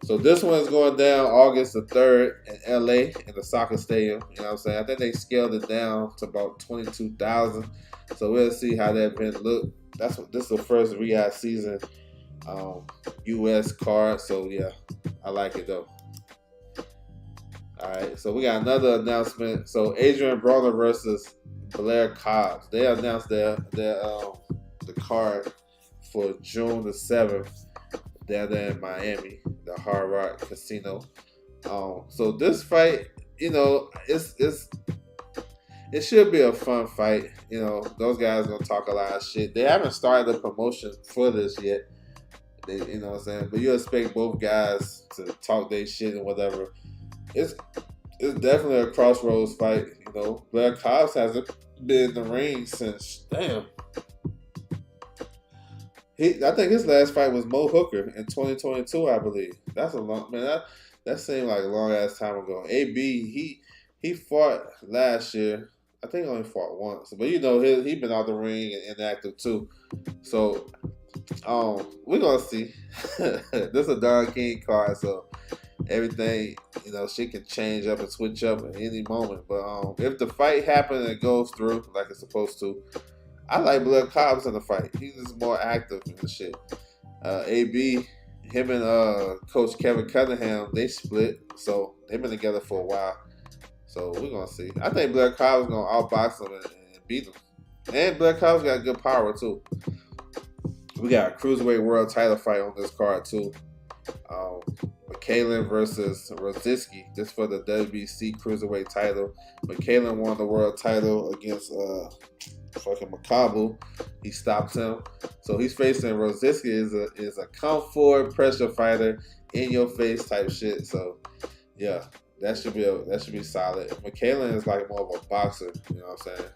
So this one's going down August the 3rd in LA in the soccer stadium. You know what I'm saying? I think they scaled it down to about 22,000. So we'll see how that event look. This is the first Riyadh season US card. So yeah, I like it though. Alright, so we got another announcement. So Adrian Broner versus Blair Cobbs. They announced the card for June the 7th down there in Miami, the Hard Rock Casino. So this fight, it should be a fun fight. Those guys gonna talk a lot of shit. They haven't started the promotion for this yet. You know what I'm saying? But you expect both guys to talk their shit and whatever. It's definitely a crossroads fight. Blair Cobbs hasn't been in the ring since I think his last fight was Mo Hooker in 2022, I believe. That's a long that seemed like a long ass time ago. AB he fought last year. I think he only fought once, but he been out the ring and inactive too. So we're gonna see. This is a Don King card, so everything, shit can change up and switch up at any moment. But if the fight happens and goes through like it's supposed to, I like Blair Cobbs in the fight. He's just more active and shit. AB, him and Coach Kevin Cunningham, they split, so they've been together for a while. So we're gonna see. I think Blair Cobbs is gonna outbox him and beat him. And Blair Cobbs got good power too. We got a cruiserweight world title fight on this card too. McKaylen versus Rosicky. This for the WBC cruiserweight title. McKaylen won the world title against fucking Makabu. He stopped him. So he's facing Rosicky is a come forward pressure fighter, in your face type shit. So yeah, that should be solid. McKaylen is like more of a boxer. You know what I'm saying?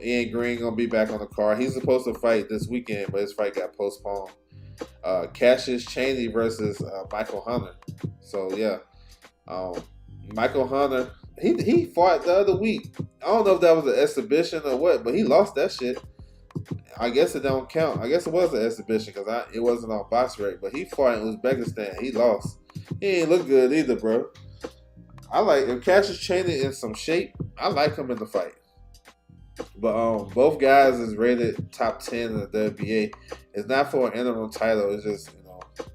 Ian Green gonna be back on the card. He's supposed to fight this weekend, but his fight got postponed. Cassius Chaney versus Michael Hunter. So yeah, Michael Hunter, he fought the other week. I don't know if that was an exhibition or what, but he lost that shit. I guess it don't count. I guess it was an exhibition because it wasn't on BoxRec. But he fought in Uzbekistan. He lost. He ain't look good either, bro. If Cassius Chaney in some shape, I like him in the fight. But both guys is rated top 10 in the WBA. It's not for an interim title. It's just,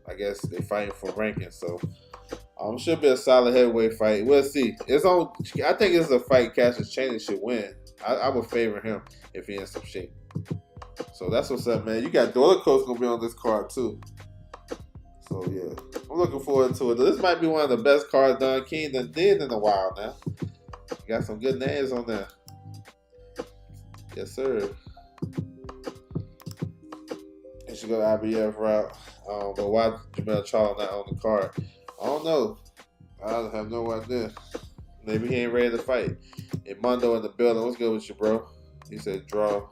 I guess they fighting for ranking. So should be a solid heavyweight fight. We'll see. I think it's a fight Cassius Chaney should win. I would favor him if he in some shape. So that's what's up, man. You got Dola Coast gonna be on this card too. So yeah, I'm looking forward to it. This might be one of the best cards Don King done did in a while now. Got some good names on there. Yes, sir. He should go the IBF route. But why Jermell Charlo not on the card? I don't know. I have no idea. Maybe he ain't ready to fight. And Mondo in the building. What's good with you, bro? He said draw.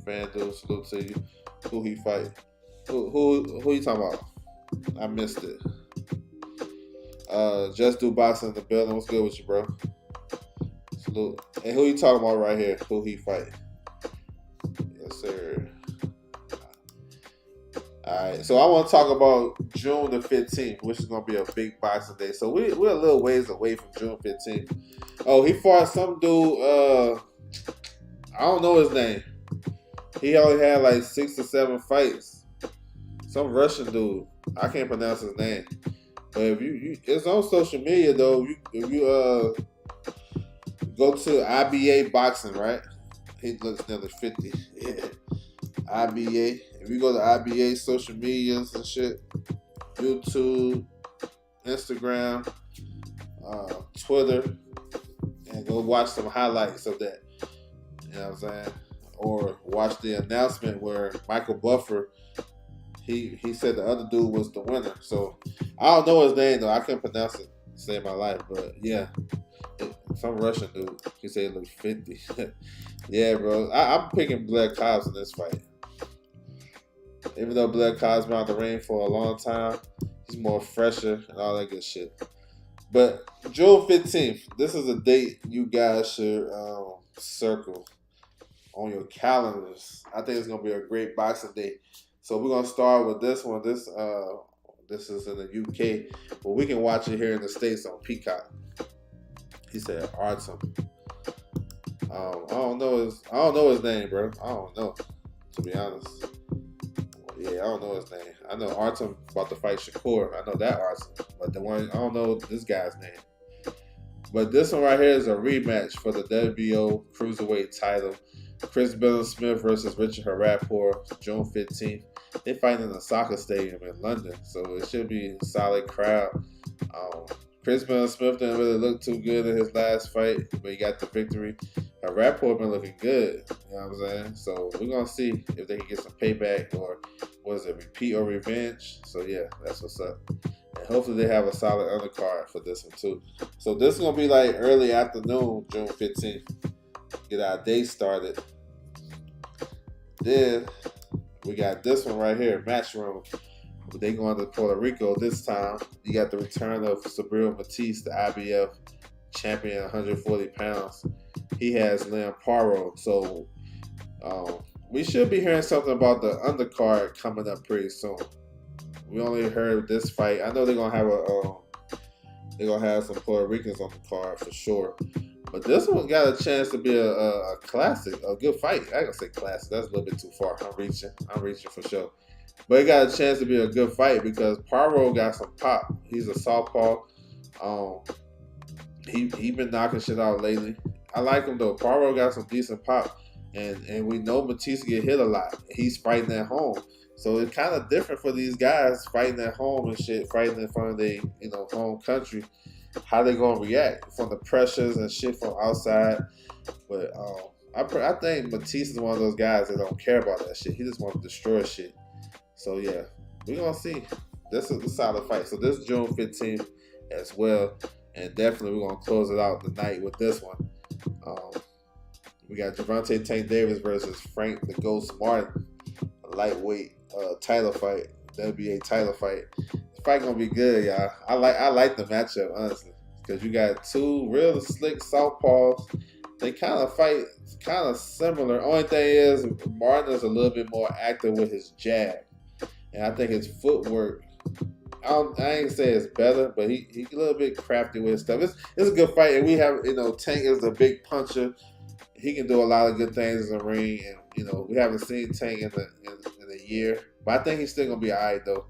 FanDuel, salute to you. Who he fight? Who you talking about? I missed it. Just Do Boxing in the building. What's good with you, bro? Salute. And who you talking about right here? Who he fight? Yes, sir. All right, so I want to talk about June the 15th, which is going to be a big boxing day. So we're a little ways away from June 15th. Oh, he fought some dude. I don't know his name. He only had like 6 or 7 fights. Some Russian dude. I can't pronounce his name. But if you it's on social media though. If you go to IBA boxing, right? He looks nearly 50. Yeah. IBA. If you go to IBA social medias and shit, YouTube, Instagram, Twitter, and go watch some highlights of that. You know what I'm saying? Or watch the announcement where Michael Buffer, he said the other dude was the winner. So I don't know his name though. I couldn't pronounce it to save my life. But yeah, some Russian dude. He said he looked 50. Yeah, bro. I'm picking Black Cobbs in this fight. Even though Black Cobb's been out the ring for a long time, he's more fresher and all that good shit. But June 15th, this is a date you guys should circle on your calendars. I think it's gonna be a great boxing day. So we're gonna start with this one. This is in the UK, but we can watch it here in the States on Peacock. He said Artem. I don't know his name, bro. I don't know, to be honest. Yeah, I don't know his name. I know Artem about to fight Shakur. I know that Artem, but the one I don't know this guy's name. But this one right here is a rematch for the WBO Cruiserweight title. Chris Billam-Smith versus Richard Rappaport, June 15th. They fight in the soccer stadium in London, so it should be a solid crowd. Chris Billam-Smith didn't really look too good in his last fight, but he got the victory. Rappaport been looking good, you know what I'm saying? So we're going to see if they can get some payback or was it repeat or revenge? So yeah, that's what's up. And hopefully they have a solid undercard for this one too. So this is going to be like early afternoon, June 15th. Get our day started. Then we got this one right here, Matchroom. They going to Puerto Rico this time. You got the return of Subriel Matisse, the IBF champion, 140 pounds. He has Liam Paro. So we should be hearing something about the undercard coming up pretty soon. We only heard this fight. I know they're gonna have some Puerto Ricans on the card for sure. But this one got a chance to be a classic, a good fight. I ain't gonna say classic. That's a little bit too far. I'm reaching for sure. But it got a chance to be a good fight because Paro got some pop. He's a southpaw. He been knocking shit out lately. I like him though. Paro got some decent pop, and we know Matisse get hit a lot. He's fighting at home, so it's kind of different for these guys fighting at home and shit, fighting in front of their home country. How they gonna react from the pressures and shit from outside? But I think Matisse is one of those guys that don't care about that shit. He just wants to destroy shit. So yeah, we're gonna see. This is a solid fight. So this June 15th as well. And definitely we're gonna close it out the night with this one. We got Gervonta Tank Davis versus Frank the Ghost Martin, a lightweight title fight, WBA title fight. This fight gonna be good, y'all. I like the matchup honestly, because you got two real slick southpaws. They kind of fight kind of similar. Only thing is Martin is a little bit more active with his jab, and I think his footwork. I ain't say it's better, but he a little bit crafty with his stuff. It's a good fight, and we have Tank is a big puncher. He can do a lot of good things in the ring, and we haven't seen Tank in a year, but I think he's still gonna be alright though.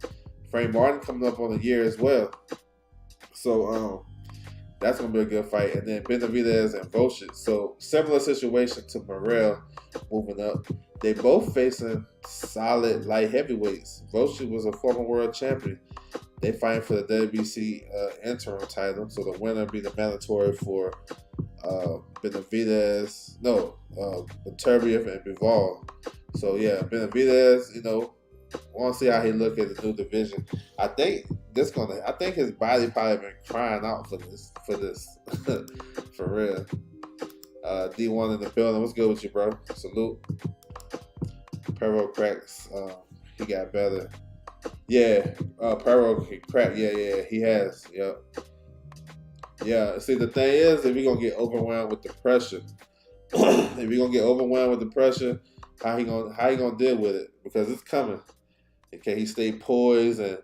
Frank Martin coming up on a year as well, so that's gonna be a good fight. And then Benavidez and Boschit. So similar situation to Morrell moving up. They both facing solid light heavyweights. Boschit was a former world champion. They fighting for the WBC interim title, so the winner be the mandatory for Benavidez, Beterbiev and Bivol. So yeah, Benavidez, want to see how he look at the new division. I think his body probably been crying out for this, for real. D1 in the building. What's good with you, bro? Salute. Perro cracks. He got better. Yeah, Perro crack. Yeah, he has. Yep. Yeah. See, the thing is, if you're gonna get overwhelmed with the pressure, how he gonna deal with it? Because it's coming. Can he stay poised and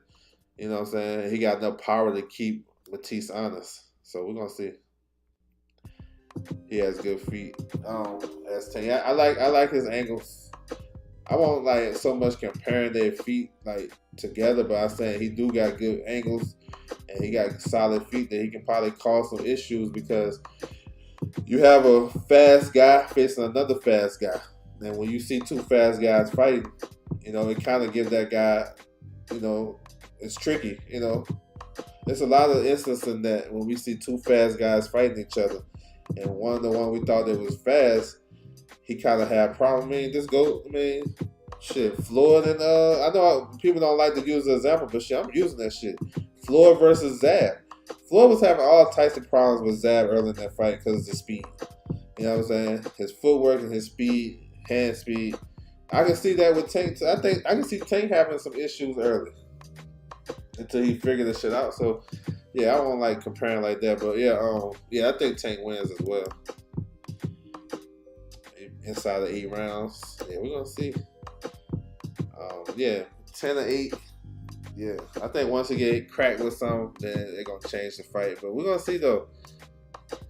you know what I'm saying? He got enough power to keep Matisse honest. So we're gonna see. He has good feet. As Tank, I like his angles. I won't like so much comparing their feet like together, but I'm saying he do got good angles and he got solid feet that he can probably cause some issues because you have a fast guy facing another fast guy. And when you see two fast guys fighting, you know, it kind of gives that guy, you know, it's tricky, you know. There's a lot of instances in that when we see two fast guys fighting each other. And the one we thought that was fast, he kind of had a problem. Shit, Floyd and I know people don't like to use the example, but shit, I'm using that shit. Floyd versus Zab. Floyd was having all types of problems with Zab early in that fight because of the speed. You know what I'm saying? His footwork and his speed, hand speed. I can see that with Tank. I think I can see Tank having some issues early until he figured the shit out. So yeah, I won't like comparing like that, but yeah, I think Tank wins as well. Inside of 8 rounds, yeah, we're gonna see. 10-8. Yeah, I think once he get cracked with something, then they're gonna change the fight. But we're gonna see though.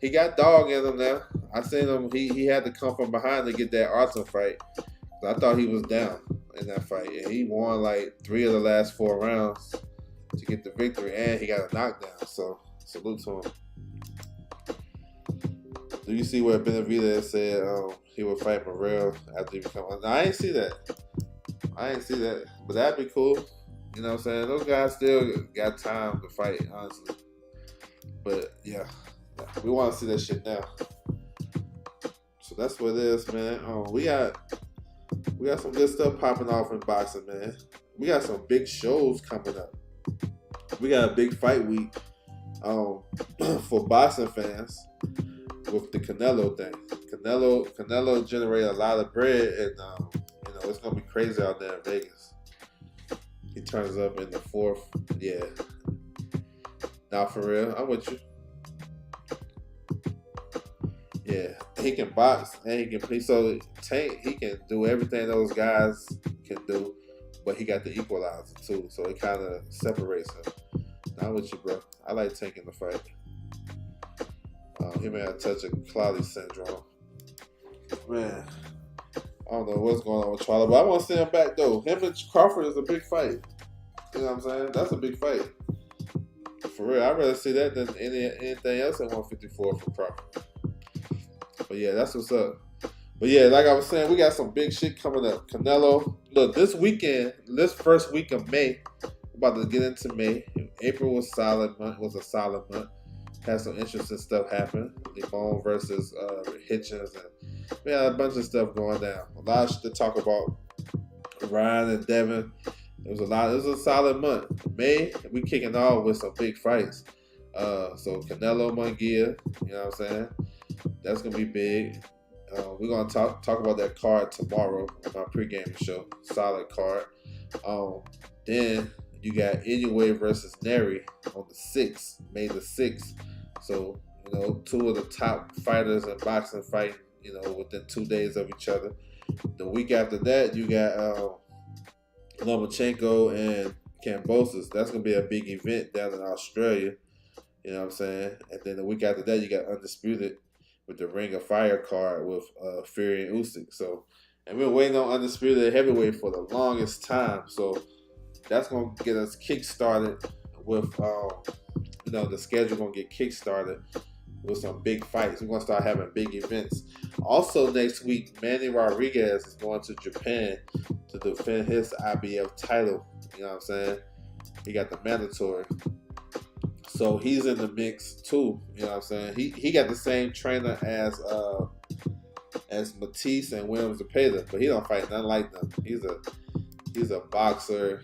He got dog in him now. I seen him. He had to come from behind to get that Artem fight. I thought he was down in that fight, and he won like 3 of the last 4 rounds to get the victory, and he got a knockdown. So salute to him. Do you see where Benavidez said he would fight Morrell after he become? No, I ain't see that. But that'd be cool. You know what I'm saying? Those guys still got time to fight, honestly. But yeah, we want to see that shit now. So that's what it is, man. We got some good stuff popping off in boxing, man. We got some big shows coming up. We got a big fight week for boxing fans with the Canelo thing. Canelo generated a lot of bread, and you know it's gonna be crazy out there in Vegas. He turns up in the 4th. Yeah. Now for real, I'm with you. Yeah, he can box and he can play. So Tank, he can do everything those guys can do, but he got the equalizer too. So it kind of separates him. Not with you, bro. I like Tank in the fight. He may have a touch of Claudio syndrome. Man, I don't know what's going on with Charlie, but I want to see him back though. Him and Crawford is a big fight. You know what I'm saying? That's a big fight. For real, I'd rather see that than anything else at 154 for Crawford. But yeah, that's what's up. But yeah, like I was saying, we got some big shit coming up. Canelo. Look, this weekend, this first week of May, we're about to get into May. April was a solid month. Had some interesting stuff happen. Limon versus Hitchens, and we had a bunch of stuff going down. A lot of shit to talk about. Ryan and Devin. It was a solid month. May, we kicking off with some big fights. So Canelo Munguia, you know what I'm saying? That's gonna be big. We're gonna talk about that card tomorrow on my pregame show. Solid card. Then you got Inoue versus Nery on the 6th, May the 6th. So, you know, 2 of the top fighters in boxing fighting, you know, within 2 days of each other. The week after that, you got Lomachenko and Kambosos. That's gonna be a big event down in Australia. You know what I'm saying? And then the week after that, you got Undisputed with the Ring of Fire card with Fury and Usyk. So, and we're waiting on Undisputed Heavyweight for the longest time. So that's gonna get us kick-started with, you know, the schedule gonna get kick-started with some big fights. We're gonna start having big events. Also next week, Manny Rodriguez is going to Japan to defend his IBF title. You know what I'm saying? He got the mandatory. So he's in the mix too. You know what I'm saying? He got the same trainer as Matisse and Williams Zepeda, but he don't fight nothing like them. He's a boxer,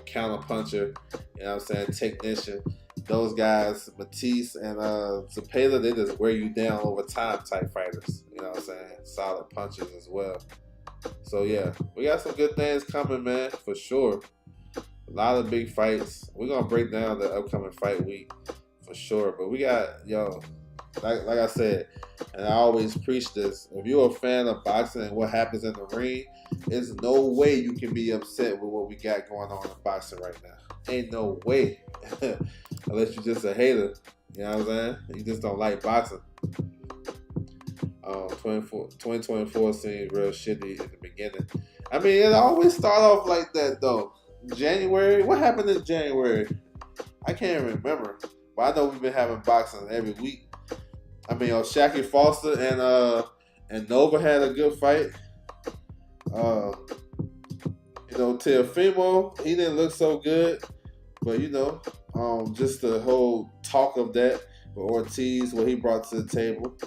counter puncher, you know what I'm saying, technician. Those guys, Matisse and Zepeda, they just wear you down over time type fighters. You know what I'm saying? Solid punches as well. So yeah, we got some good things coming, man, for sure. A lot of big fights. We're gonna break down the upcoming fight week for sure. But we got, like I said, and I always preach this. If you're a fan of boxing and what happens in the ring, there's no way you can be upset with what we got going on in boxing right now. Ain't no way. Unless you're just a hater. You know what I'm saying? You just don't like boxing. 2024 seemed real shitty in the beginning. I mean, it always start off like that though. January, what happened in January? I can't remember. But I know we've been having boxing every week. I mean, Shaqy Foster and Nova had a good fight. Teofimo, he didn't look so good, but just the whole talk of that with Ortiz, what he brought to the table.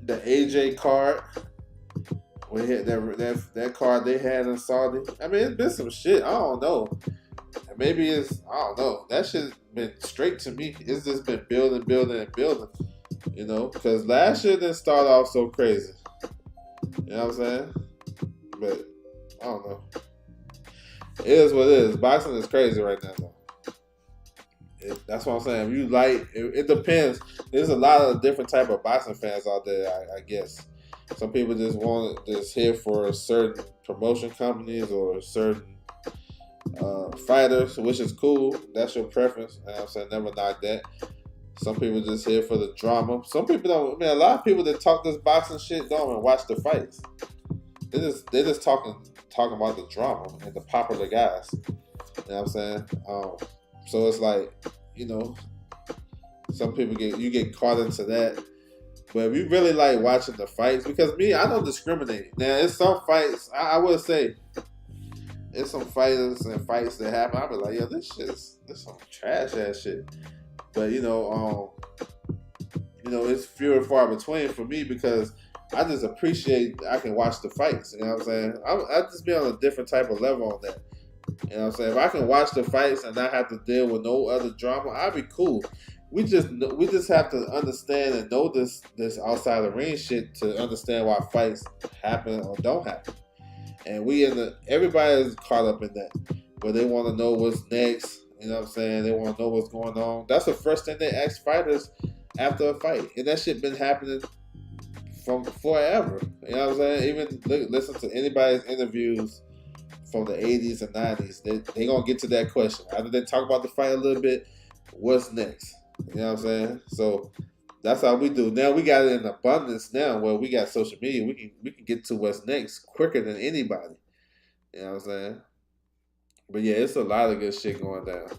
The AJ card, we had that card they had in Saudi. I mean, it's been some shit. I don't know. Maybe I don't know. That shit's been straight to me. It's just been building. Because last year didn't start off so crazy. You know what I'm saying? But I don't know. It is what it is. Boxing is crazy right now, though. That's what I'm saying. If you like, it depends. There's a lot of different type of boxing fans out there, I guess. Some people just here for certain promotion companies or certain fighters, which is cool. That's your preference. You know what I'm saying? Never knock that. Some people just here for the drama. Some people don't. I mean, a lot of people that talk this boxing shit don't even watch the fights. They're just talking about the drama and the popular guys. You know what I'm saying? So it's like, some people get caught into that. But if you really like watching the fights, because me, I don't discriminate. Now, it's some fights, I would say, it's some fighters and fights that happen. I'll be like, yo, this some trash ass shit. But it's few and far between for me because I just appreciate I can watch the fights. You know what I'm saying? I just be on a different type of level on that. You know what I'm saying? If I can watch the fights and not have to deal with no other drama, I'd be cool. We just have to understand and know this outside the ring shit to understand why fights happen or don't happen. And everybody's caught up in that. But they want to know what's next. You know what I'm saying? They want to know what's going on. That's the first thing they ask fighters after a fight. And that shit been happening from forever. You know what I'm saying? Even listen to anybody's interviews from the 80s and 90s. They going to get to that question. After they talk about the fight a little bit, what's next? You know what I'm saying? So that's how we do. Now we got it in abundance now where we got social media. We can get to what's next quicker than anybody. You know what I'm saying? But yeah, it's a lot of good shit going down.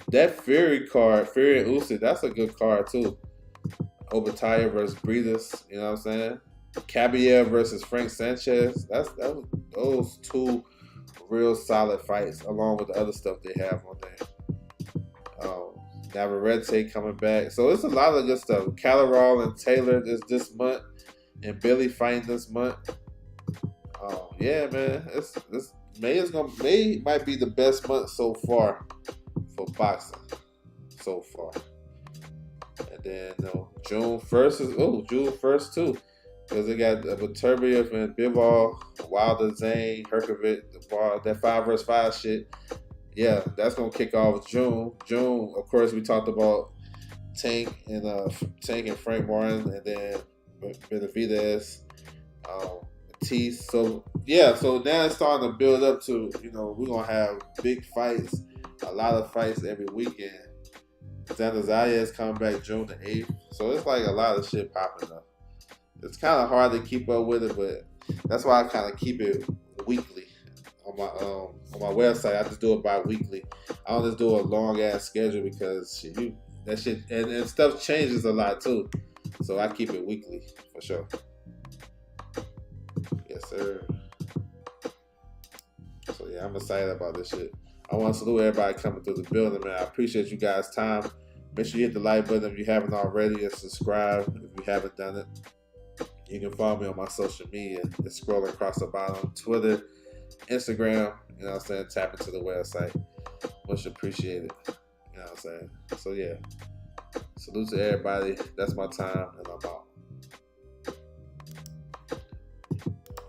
That Fury card, Fury and Usyk, that's a good card too. Obitaya versus Breeders, you know what I'm saying? Caballero versus Frank Sanchez. Those two real solid fights, along with the other stuff they have on there. Navarrete coming back. So it's a lot of good stuff. Catterall and Taylor is this month, and Billy fighting this month. Yeah, man. May might be the best month so far for boxing. So far. And then June 1st too. Because they got Beterbiev and Bivol, Wilder, Zane, Herkovic, that 5 vs. 5 shit. Yeah, that's gonna kick off June. June, of course, we talked about Tank and Frank Martin, and then Benavidez, Matisse. So now it's starting to build up to we're gonna have big fights, a lot of fights every weekend. Xander Zayas coming back June the 8th. So it's like a lot of shit popping up. It's kind of hard to keep up with it, but that's why I kind of keep it weekly. On my website, I just do it bi-weekly. I don't just do a long ass schedule because that shit and stuff changes a lot too. So I keep it weekly for sure. Yes, sir. So yeah, I'm excited about this shit. I want to salute everybody coming through the building, man. I appreciate you guys' time. Make sure you hit the like button if you haven't already, and subscribe if you haven't done it. You can follow me on my social media. It's scrolling across the bottom. Twitter, Instagram, you know what I'm saying? Tap into the website. Much appreciated. You know what I'm saying? So yeah. Salute to everybody. That's my time, and I'm out.